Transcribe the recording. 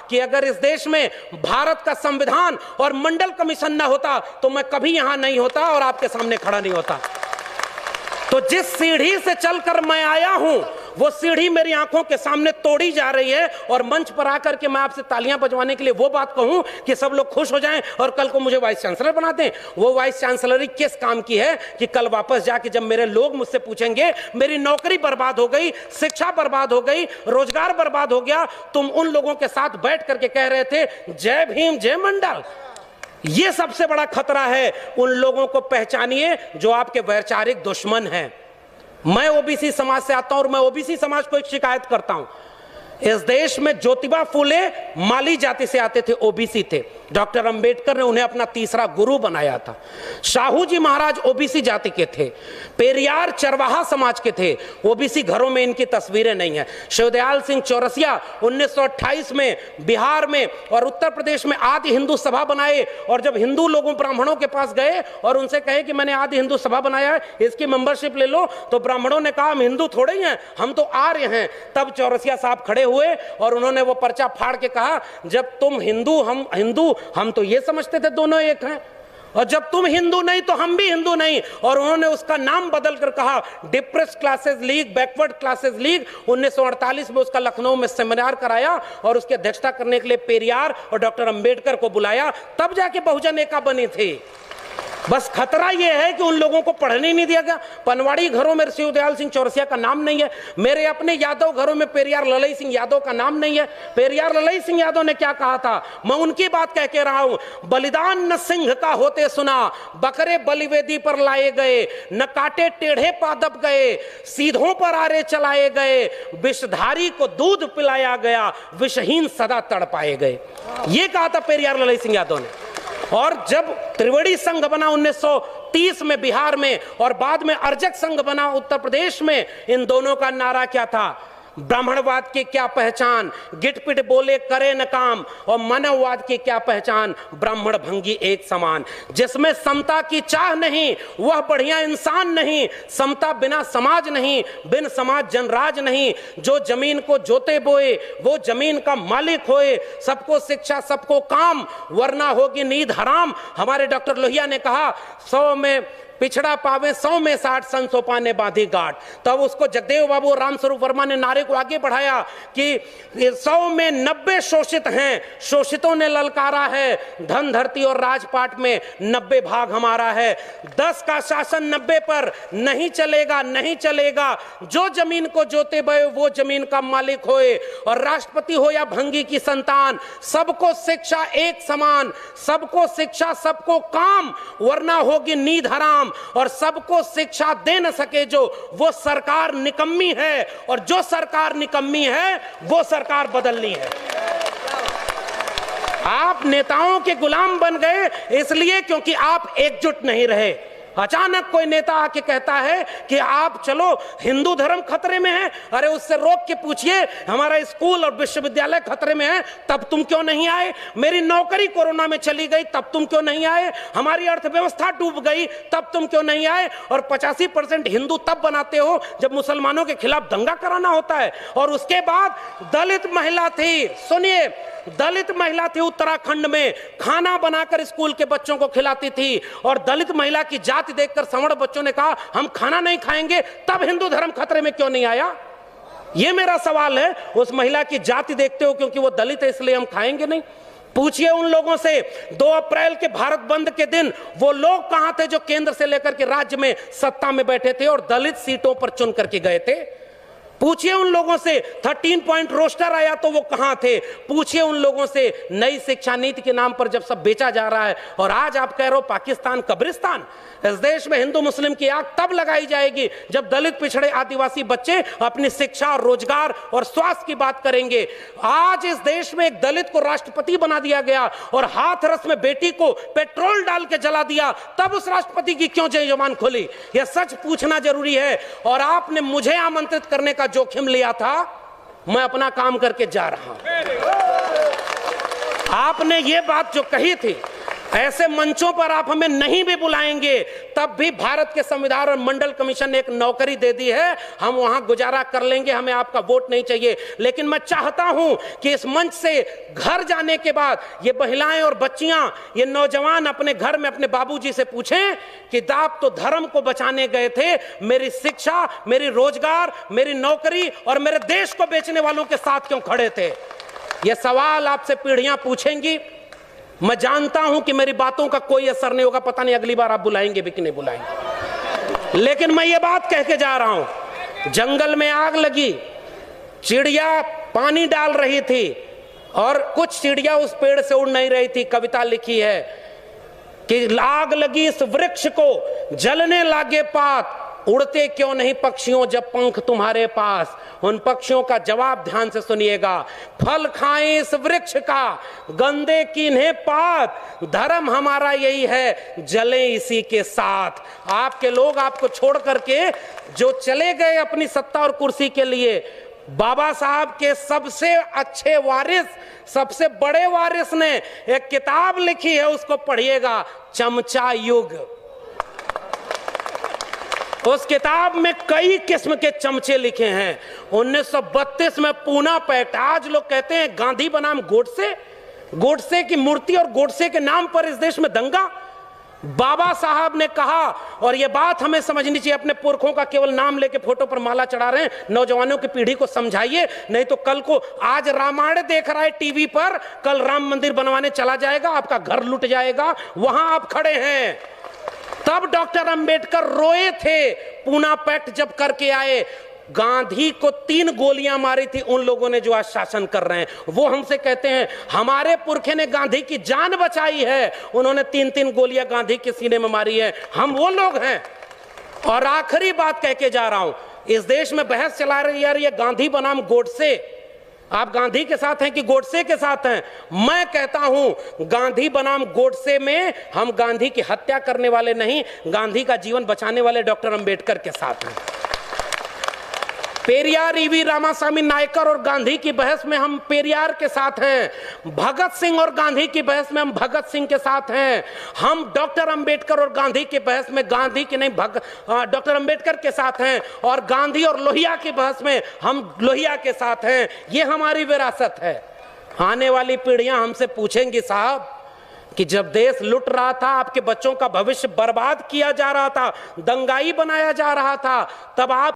कि अगर इस देश में भारत का संविधान और मंडल कमीशन ना होता तो मैं कभी यहां नहीं होता और आपके सामने खड़ा नहीं होता। तो जिस सीढ़ी से चलकर मैं आया हूं वो सीढ़ी मेरी आंखों के सामने तोड़ी जा रही है, और मंच पर आकर के मैं आपसे तालियां बजवाने के लिए वो बात कहूं कि सब लोग खुश हो जाएं और कल को मुझे वाइस चांसलर बना दें, वो वाइस चांसलरी किस काम की है कि कल वापस जाके जब मेरे लोग मुझसे पूछेंगे मेरी नौकरी बर्बाद हो गई, शिक्षा बर्बाद हो गई, रोजगार बर्बाद हो गया, तुम उन लोगों के साथ बैठ करके कह रहे थे जय भीम जय मंडल। ये सबसे बड़ा खतरा है। उन लोगों को पहचानिए जो आपके वैचारिक दुश्मन हैं। मैं ओबीसी समाज से आता हूं और मैं ओबीसी समाज को एक शिकायत करता हूं। इस देश में ज्योतिबा फूले माली जाति से आते थे, ओबीसी थे। डॉक्टर अंबेडकर ने उन्हें अपना तीसरा गुरु बनाया था। शाहू जी महाराज ओबीसी जाति के थे। पेरियार चरवाहा समाज के थे। ओबीसी घरों में इनकी तस्वीरें नहीं है। शिवदयाल सिंह चौरसिया 1928 में बिहार में और उत्तर प्रदेश में आदि हिंदू सभा बनाए, और जब हिंदू लोगों ब्राह्मणों के पास गए और उनसे कहे कि मैंने आदि हिंदू सभा बनाया है, इसकी मेंबरशिप ले लो, तो ब्राह्मणों ने कहा हम हिंदू थोड़े ही हैं, हम तो आर्य हैं। तब चौरसिया साहब खड़े हुए और उन्होंने वो पर्चा फाड़ के कहा जब तुम हिंदू हम हिंदू, हम तो ये समझते थे दोनों एक हैं, और जब तुम हिंदू नहीं तो हम भी हिंदू नहीं। और उन्होंने उसका नाम बदल कर कहा depressed classes league, backward classes league. 1948 में उसका लखनऊ में सेमिनार कराया और उसकी अध्यक्षता करने के लिए पेरियार और डॉक्टर अंबेडकर को बुलाया, तब जाके बहुजन एका बनी थी। बस खतरा यह है कि उन लोगों को पढ़ने नहीं दिया गया। पनवाड़ी घरों में शिवदयाल सिंह चौरसिया का नाम नहीं है। मेरे अपने यादव घरों में पेरियार ललई सिंह यादव का नाम नहीं है। पेरियार ललई सिंह यादव ने क्या कहा था, मैं उनकी बात कह के रहा हूं। बलिदान न सिंह का होते सुना, बकरे बलिवेदी पर लाए गए, न काटे टेढ़े पादप गए, सीधों पर आरे चलाए गए, विषधारी को दूध पिलाया गया, विषहीन सदा तड़पाए गए। ये कहा था पेरियार ललई सिंह यादव ने। और जब त्रिवेणी संघ बना 1930 में बिहार में, और बाद में अर्जक संघ बना उत्तर प्रदेश में, इन दोनों का नारा क्या था, ब्राह्मणवाद की क्या पहचान, गिटपिट बोले करे न काम, और मानववाद की क्या पहचान, ब्राह्मण भंगी एक समान। जिसमें समता की चाह नहीं वह बढ़िया इंसान नहीं, समता बिना समाज नहीं, बिन समाज जनराज नहीं। जो जमीन को जोते बोए वो जमीन का मालिक होए, सबको शिक्षा सबको काम, वरना होगी नींद हराम। हमारे डॉक्टर लोहिया ने कहा 100 में पिछड़ा पावे 100 में 60, संसो पाने बांधी गांठ। तब उसको जगदेव बाबू और रामस्वरूप वर्मा ने नारे को आगे बढ़ाया कि 100 में 90 शोषित हैं, शोषितों ने ललकारा है, धन धरती और राजपाट में 90 भाग हमारा है। 10 का शासन 90 पर नहीं चलेगा, नहीं चलेगा। जो जमीन को जोते बये वो जमीन का मालिक होए, और राष्ट्रपति हो या भंगी की संतान, सबको शिक्षा एक समान, सबको शिक्षा सबको काम, वरना होगी नींद हराम। और सबको शिक्षा दे न सके जो, वो सरकार निकम्मी है, और जो सरकार निकम्मी है वो सरकार बदलनी है। आप नेताओं के गुलाम बन गए इसलिए क्योंकि आप एकजुट नहीं रहे। अचानक कोई नेता आके कहता है कि आप चलो हिंदू धर्म खतरे में है, अरे उससे रोक के पूछिए हमारा स्कूल और विश्वविद्यालय खतरे में है, तब तुम क्यों नहीं आए? मेरी नौकरी कोरोना में चली गई, तब तुम क्यों नहीं आए? हमारी अर्थव्यवस्था डूब गई, तब तुम क्यों नहीं आए? और 85% हिंदू तब बनाते हो जब मुसलमानों के खिलाफ दंगा कराना होता है। और उसके बाद दलित महिला थी, सुनिए, दलित महिला थी उत्तराखंड में, खाना बनाकर स्कूल के बच्चों को खिलाती थी, और दलित महिला की जाति देखकर सवर्ण बच्चों ने कहा हम खाना नहीं खाएंगे। तब हिंदू धर्म खतरे में क्यों नहीं आया? यह मेरा सवाल है। उस महिला की जाति देखते हो क्योंकि वो दलित है इसलिए हम खाएंगे नहीं? पूछिए उन लोगों से 2 अप्रैल के भारत बंद के दिन वो लोग कहां थे जो केंद्र से लेकर के राज्य में सत्ता में बैठे थे और दलित सीटों पर चुन करके गए थे? पूछिए उन लोगों से 13 पॉइंट रोस्टर आया तो वो कहां थे? पूछिए उन लोगों से नई शिक्षा नीति के नाम पर जब सब बेचा जा रहा है, और आज आप कह रहे हो पाकिस्तान कब्रिस्तान। इस देश में हिंदू मुस्लिम की आग तब लगाई जाएगी जब दलित पिछड़े आदिवासी बच्चे अपनी शिक्षा और रोजगार और स्वास्थ्य की बात करेंगे। आज इस देश में एक दलित को राष्ट्रपति बना दिया गया और हाथरस में बेटी को पेट्रोल डाल के जला दिया, तब उस राष्ट्रपति की क्यों जय जवान खोली? यह सच पूछना जरूरी है। और आपने मुझे आमंत्रित करने का जोखिम लिया था, मैं अपना काम करके जा रहा हूं। आपने ये बात जो कही थी, ऐसे मंचों पर आप हमें नहीं भी बुलाएंगे तब भी भारत के संविधान और मंडल कमीशन ने एक नौकरी दे दी है, हम वहां गुजारा कर लेंगे, हमें आपका वोट नहीं चाहिए। लेकिन मैं चाहता हूं कि इस मंच से घर जाने के बाद ये महिलाएं और बच्चियां, ये नौजवान अपने घर में अपने बाबूजी से पूछें कि आप तो धर्म को बचाने गए थे, मेरी शिक्षा, मेरी रोजगार, मेरी नौकरी और मेरे देश को बेचने वालों के साथ क्यों खड़े थे? ये सवाल आपसे पीढ़ियां पूछेंगी। मैं जानता हूं कि मेरी बातों का कोई असर नहीं होगा, पता नहीं अगली बार आप बुलाएंगे भी कि नहीं बुलाएंगे, लेकिन मैं ये बात कह के जा रहा हूं। जंगल में आग लगी, चिड़िया पानी डाल रही थी और कुछ चिड़िया उस पेड़ से उड़ नहीं रही थी। कविता लिखी है कि आग लगी इस वृक्ष को, जलने लागे पात, उड़ते क्यों नहीं पक्षियों जब पंख तुम्हारे पास। उन पक्षियों का जवाब ध्यान से सुनिएगा, फल खाएं इस वृक्ष का, गंदे कीन्हे पात, धर्म हमारा यही है, जले इसी के साथ। आपके लोग आपको छोड़ करके जो चले गए अपनी सत्ता और कुर्सी के लिए, बाबा साहब के सबसे अच्छे वारिस, सबसे बड़े वारिस ने एक किताब लिखी है, उसको पढ़िएगा, चमचा युग। उस किताब में कई किस्म के चमचे लिखे हैं। 1932 में पूना पैक्ट, आज लोग कहते हैं गांधी बनाम गोडसे, गोडसे की मूर्ति और गोडसे के नाम पर इस देश में दंगा। बाबा साहब ने कहा, और यह बात हमें समझनी चाहिए, अपने पुरखों का केवल नाम लेके फोटो पर माला चढ़ा रहे हैं, नौजवानों की पीढ़ी को समझाइए, नहीं तो कल को आज रामायण देख रहा है टीवी पर, कल राम मंदिर बनवाने चला जाएगा, आपका घर लुट जाएगा, वहां आप खड़े हैं। तब डॉक्टर अंबेडकर रोए थे, पूना पैक्ट जब करके आए। गांधी को 3 गोलियां मारी थी उन लोगों ने जो आज शासन कर रहे हैं। वो हमसे कहते हैं हमारे पुरखे ने गांधी की जान बचाई है, उन्होंने 3-3 गोलियां गांधी के सीने में मारी है, हम वो लोग हैं। और आखिरी बात कह के जा रहा हूं, इस देश में बहस चला रही है ये गांधी बनाम गोडसे, आप गांधी के साथ हैं कि गोडसे के साथ हैं? मैं कहता हूं गांधी बनाम गोडसे में हम गांधी की हत्या करने वाले नहीं, गांधी का जीवन बचाने वाले डॉक्टर अंबेडकर के साथ हैं। पेरियार ईवी रामास्वामी नायकर और गांधी की बहस में हम पेरियार के साथ हैं, भगत सिंह और गांधी की बहस में हम भगत सिंह के साथ हैं। हम डॉक्टर अंबेडकर और गांधी की बहस में गांधी की नहीं डॉक्टर अंबेडकर के साथ हैं, और गांधी और लोहिया की बहस में हम लोहिया के साथ हैं। ये हमारी विरासत है। आने वाली पीढ़ियां हमसे पूछेंगी साहब कि जब देश लुट रहा था, आपके बच्चों का भविष्य बर्बाद किया जा रहा था, दंगाई बनाया जा रहा था, तब आप